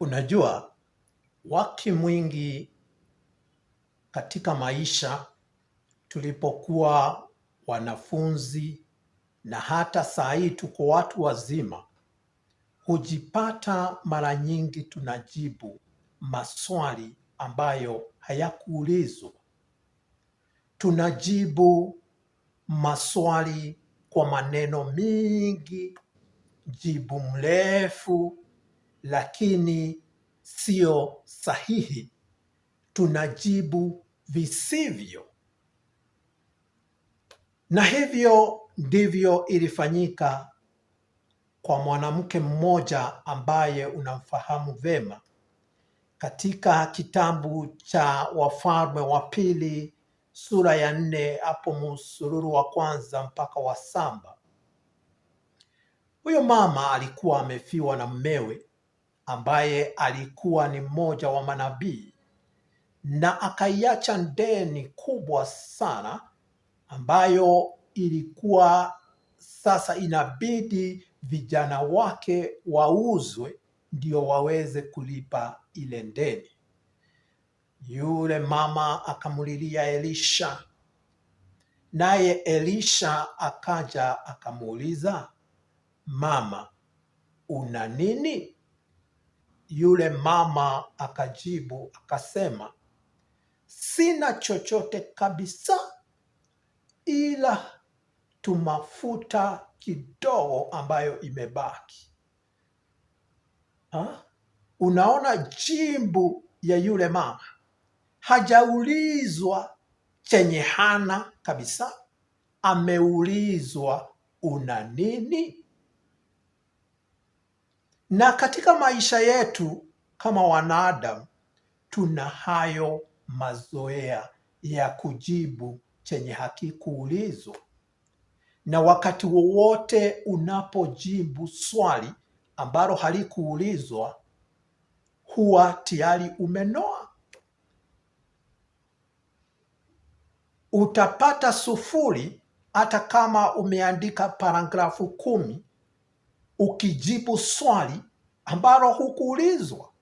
Unajua, wakati mwingi katika maisha tulipokuwa wanafunzi na hata saa hii tuko watu wazima, hujipata mara nyingi tunajibu maswali ambayo hayakuulizwa. Tunajibu maswali kwa maneno mingi, jibu mrefu, lakini sio sahihi. Tunajibu visivyo. Na hivyo ndivyo ilifanyika kwa mwanamke mmoja ambaye unamfahamu vema katika kitabu cha Wafalme wa Pili sura ya 4 hapo msururu wa kwanza mpaka wa 7. Huyo mama alikuwa amefiwa na mmewe ambaye alikuwa ni mmoja wa manabii, na akaiacha deni kubwa sana ambayo ilikuwa sasa inabidi vijana wake wauzwe ndio waweze kulipa ile deni. Yule mama akamulilia Elisha, naye Elisha akaja akamuuliza, mama, una nini? Yule mama akajibu akasema, sina chochote kabisa ila tu mafuta kidogo ambayo imebaki. Unaona jibu ya yule mama, hajaulizwa chenye hana kabisa, ameulizwa una nini? Na katika maisha yetu kama wanadamu tuna hayo mazoea ya kujibu chenye hakikuulizwa. Na wakati wowote unapojibu swali ambalo halikuulizwa, huwa tayari umenoa. Utapata 0 hata kama umeandika paragrafu 10 ukijibu swali ambalo hukuulizwa.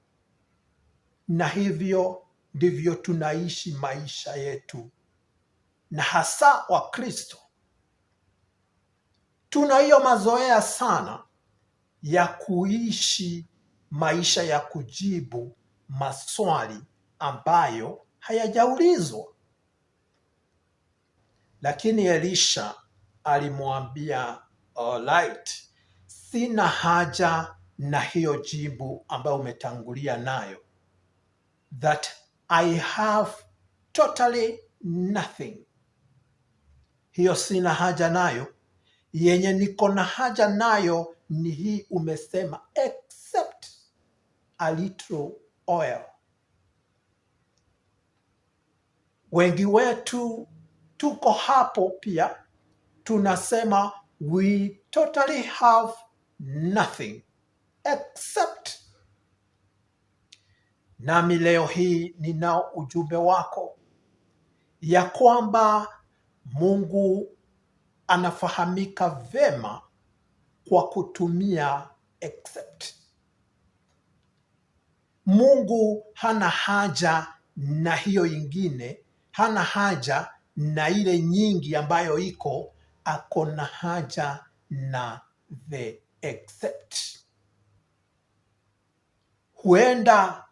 Na hivyo ndivyo tunaishi maisha yetu, na hasa Wakristo tuna hiyo mazoea sana ya kuishi maisha ya kujibu maswali ambayo hayajaulizwa. Lakini Elisha alimwambia, alright, sina haja na hiyo jibu ambayo umetangulia nayo, that I have totally nothing. Hiyo sina haja nayo. Yenye niko na haja nayo ni hii umesema, except a little oil. Wengi wetu tuko hapo pia, tunasema we totally have nothing except. Nami leo hii ninao ujumbe wako ya kwamba Mungu anafahamika vema kwa kutumia except. Mungu hana haja na hiyo ingine, hana haja na ile nyingi ambayo iko, ako na haja na the except. Huenda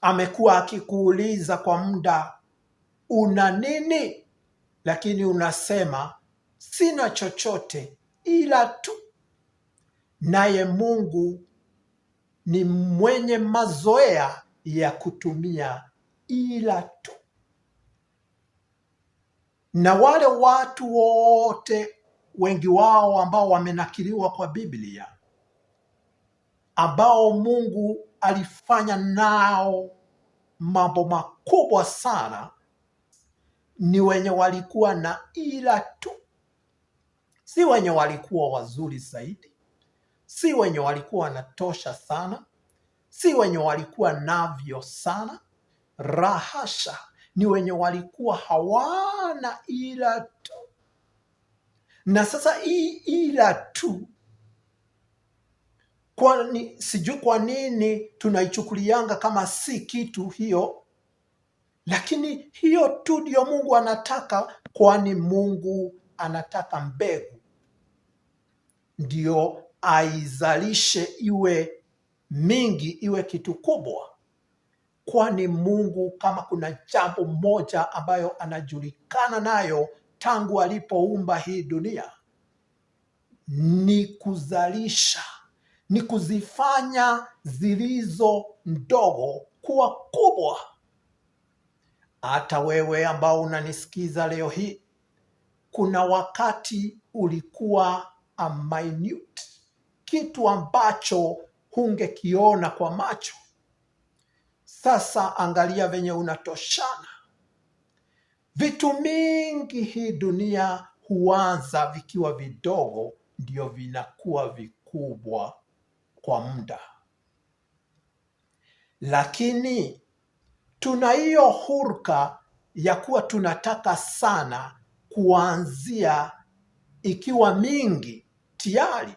amekuwa akikuuliza kwa muda, una nini? Lakini unasema sina chochote ila tu. Naye Mungu ni mwenye mazoea ya kutumia ila tu. Na wale watu wote, wengi wao ambao wamenakiliwa kwa Biblia, ambao Mungu alifanya nao mambo makubwa sana, ni wenye walikuwa na ila tu. Si wenye walikuwa wazuri zaidi, si wenye walikuwa wanatosha sana, si wenye walikuwa navyo sana. Rahasha, ni wenye walikuwa hawana ila tu. Na sasa hii ila tu Sijui kwa nini tunaichukulianga kama si kitu hiyo, lakini hiyo tu ndio Mungu anataka, kwani Mungu anataka mbegu ndio aizalishe iwe mingi, iwe kitu kubwa. Kwani Mungu, kama kuna jambo moja ambayo anajulikana nayo tangu alipoumba hii dunia, ni kuzalisha, ni kuzifanya zilizo ndogo kuwa kubwa. Hata wewe ambao unanisikiza leo hii, kuna wakati ulikuwa a minute, kitu ambacho hungekiona kwa macho. Sasa angalia venye unatoshana. Vitu mingi hii dunia huanza vikiwa vidogo, ndio vinakuwa vikubwa kwa muda. Lakini tuna hiyo hulka ya kuwa tunataka sana kuanzia ikiwa mingi tayari,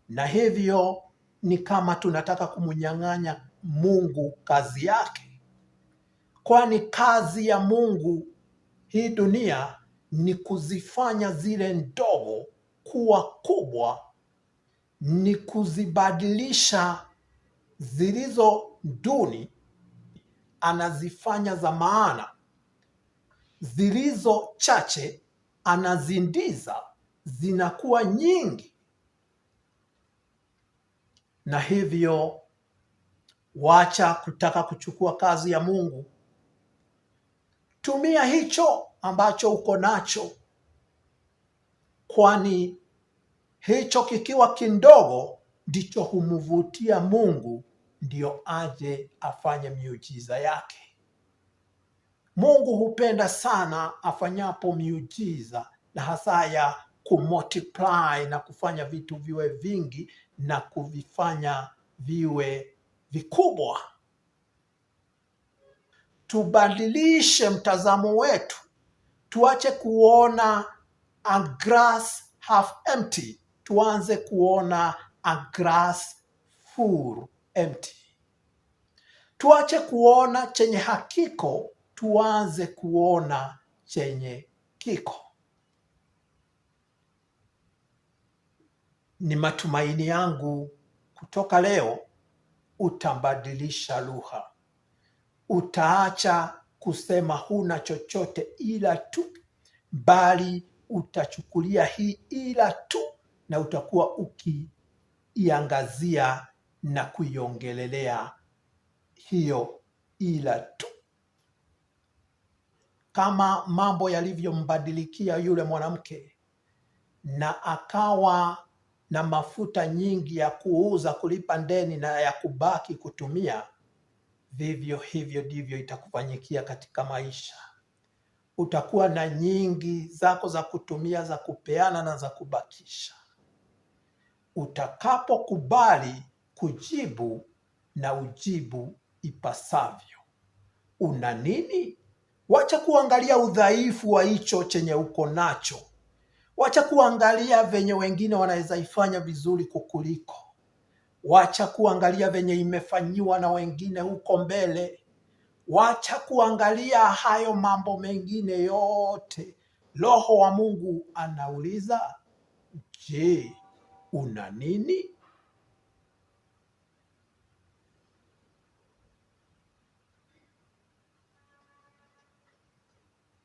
na hivyo ni kama tunataka kumnyang'anya Mungu kazi yake, kwani kazi ya Mungu hii dunia ni kuzifanya zile ndogo kuwa kubwa, ni kuzibadilisha zilizo duni, anazifanya za maana, zilizo chache anazindiza zinakuwa nyingi. Na hivyo wacha kutaka kuchukua kazi ya Mungu. Tumia hicho ambacho uko nacho, kwani hicho kikiwa kidogo ndicho humvutia Mungu, ndio aje afanye miujiza yake. Mungu hupenda sana afanyapo miujiza, na hasa ya kumultiply na kufanya vitu viwe vingi na kuvifanya viwe vikubwa. Tubadilishe mtazamo wetu, tuache kuona a glass half empty, tuanze kuona a glass full empty. Tuache kuona chenye hakiko, tuanze kuona chenye kiko. Ni matumaini yangu kutoka leo utabadilisha lugha. Utaacha kusema huna chochote ila tu, bali utachukulia hii ila tu, na utakuwa ukiiangazia na kuiongelelea hiyo ila tu. Kama mambo yalivyombadilikia yule mwanamke, na akawa na mafuta nyingi ya kuuza, kulipa deni na ya kubaki kutumia, vivyo hivyo ndivyo itakufanyikia katika maisha. Utakuwa na nyingi zako za kutumia, za kupeana na za kubakisha. Utakapokubali kujibu na ujibu ipasavyo. Una nini? Wacha kuangalia udhaifu wa hicho chenye uko nacho. Wacha kuangalia venye wengine wanaweza ifanya vizuri kukuliko. Wacha kuangalia venye imefanyiwa na wengine huko mbele. Wacha kuangalia hayo mambo mengine yote. Roho wa Mungu anauliza, je, una nini?